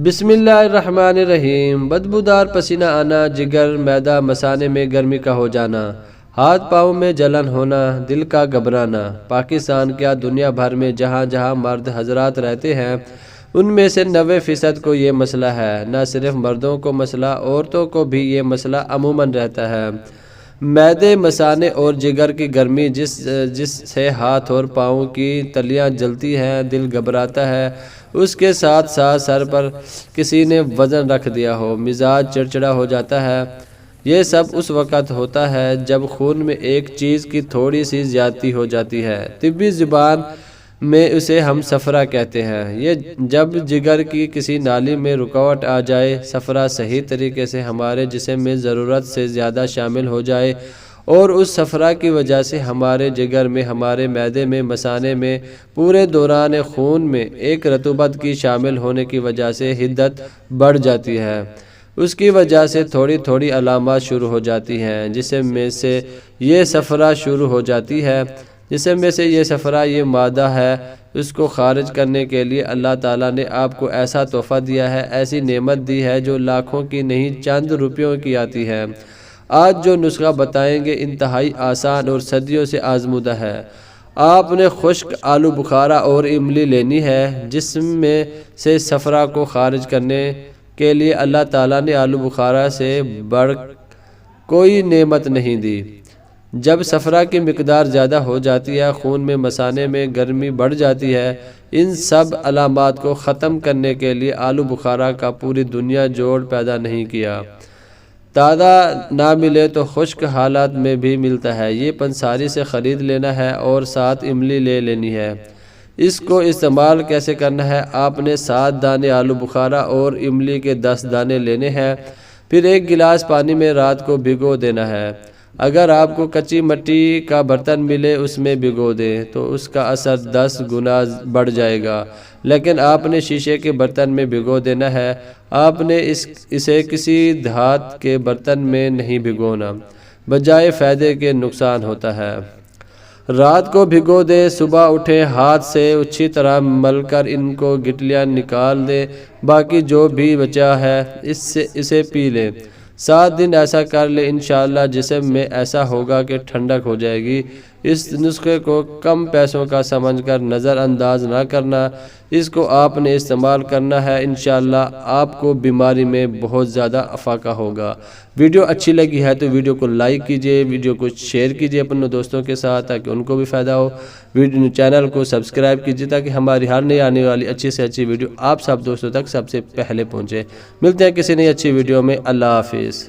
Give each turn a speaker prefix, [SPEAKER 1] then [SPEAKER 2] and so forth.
[SPEAKER 1] بسم اللہ الرحمن الرحیم۔ بدبودار پسینہ آنا، جگر معدہ مثانے میں گرمی کا ہو جانا، ہاتھ پاؤں میں جلن ہونا، دل کا گھبرانا۔ پاکستان کیا دنیا بھر میں جہاں جہاں مرد حضرات رہتے ہیں ان میں سے 90% کو یہ مسئلہ ہے۔ نہ صرف مردوں کو مسئلہ، عورتوں کو بھی یہ مسئلہ عموماً رہتا ہے۔ معدے، مثانے اور جگر کی گرمی جس سے ہاتھ اور پاؤں کی تلیاں جلتی ہیں، دل گھبراتا ہے، اس کے ساتھ ساتھ سر پر کسی نے وزن رکھ دیا ہو، مزاج چڑچڑا ہو جاتا ہے، یہ سب اس وقت ہوتا ہے جب خون میں ایک چیز کی تھوڑی سی زیادتی ہو جاتی ہے۔ طبی زبان میں اسے ہم صفرا کہتے ہیں۔ یہ جب جگر کی کسی نالی میں رکاوٹ آ جائے، صفرا صحیح طریقے سے ہمارے جسم میں ضرورت سے زیادہ شامل ہو جائے اور اس صفرا کی وجہ سے ہمارے جگر میں، ہمارے معدے میں، مثانے میں، پورے دوران خون میں ایک رطوبت کی شامل ہونے کی وجہ سے حدت بڑھ جاتی ہے۔ اس کی وجہ سے تھوڑی تھوڑی علامات شروع ہو جاتی ہیں، جسم میں سے یہ صفرا شروع ہو جاتی ہے۔ جسم میں سے یہ صفرا، یہ مادہ ہے، اس کو خارج کرنے کے لیے اللہ تعالیٰ نے آپ کو ایسا تحفہ دیا ہے، ایسی نعمت دی ہے جو لاکھوں کی نہیں چند روپیوں کی آتی ہے۔ آج جو نسخہ بتائیں گے انتہائی آسان اور صدیوں سے آزمودہ ہے۔ آپ نے خشک آلو بخارا اور املی لینی ہے۔ جسم میں سے صفرا کو خارج کرنے کے لیے اللہ تعالیٰ نے آلو بخارا سے بڑھ کوئی نعمت نہیں دی۔ جب صفرا کی مقدار زیادہ ہو جاتی ہے، خون میں، مثانے میں گرمی بڑھ جاتی ہے۔ ان سب علامات کو ختم کرنے کے لیے آلو بخارا کا پوری دنیا جوڑ پیدا نہیں کیا۔ تازہ نہ ملے تو خشک حالات میں بھی ملتا ہے، یہ پنساری سے خرید لینا ہے اور ساتھ املی لے لینی ہے۔ اس کو استعمال کیسے کرنا ہے؟ آپ نے 7 دانے آلو بخارا اور املی کے 10 دانے لینے ہیں، پھر 1 گلاس پانی میں رات کو بھگو دینا ہے۔ اگر آپ کو کچی مٹی کا برتن ملے اس میں بھگو دیں تو اس کا اثر 10 گنا بڑھ جائے گا، لیکن آپ نے شیشے کے برتن میں بھگو دینا ہے۔ آپ نے اسے کسی دھات کے برتن میں نہیں بھگونا، بجائے فائدے کے نقصان ہوتا ہے۔ رات کو بھگو دیں، صبح اٹھیں، ہاتھ سے اچھی طرح مل کر ان کو گٹلیاں نکال دیں، باقی جو بھی بچا ہے اسے پی لیں۔ 7 دن ایسا کر لیں، انشاءاللہ جسم میں ایسا ہوگا کہ ٹھنڈک ہو جائے گی۔ اس نسخے کو کم پیسوں کا سمجھ کر نظر انداز نہ کرنا، اس کو آپ نے استعمال کرنا ہے، انشاءاللہ آپ کو بیماری میں بہت زیادہ افاقہ ہوگا۔ ویڈیو اچھی لگی ہے تو ویڈیو کو لائک کیجئے، ویڈیو کو شیئر کیجئے اپنے دوستوں کے ساتھ تاکہ ان کو بھی فائدہ ہو۔ چینل کو سبسکرائب کیجئے تاکہ ہماری ہر نئی آنے والی اچھی سے اچھی ویڈیو آپ سب دوستوں تک سب سے پہلے پہنچے۔ ملتے ہیں کسی نئی اچھی ویڈیو میں۔ اللہ حافظ۔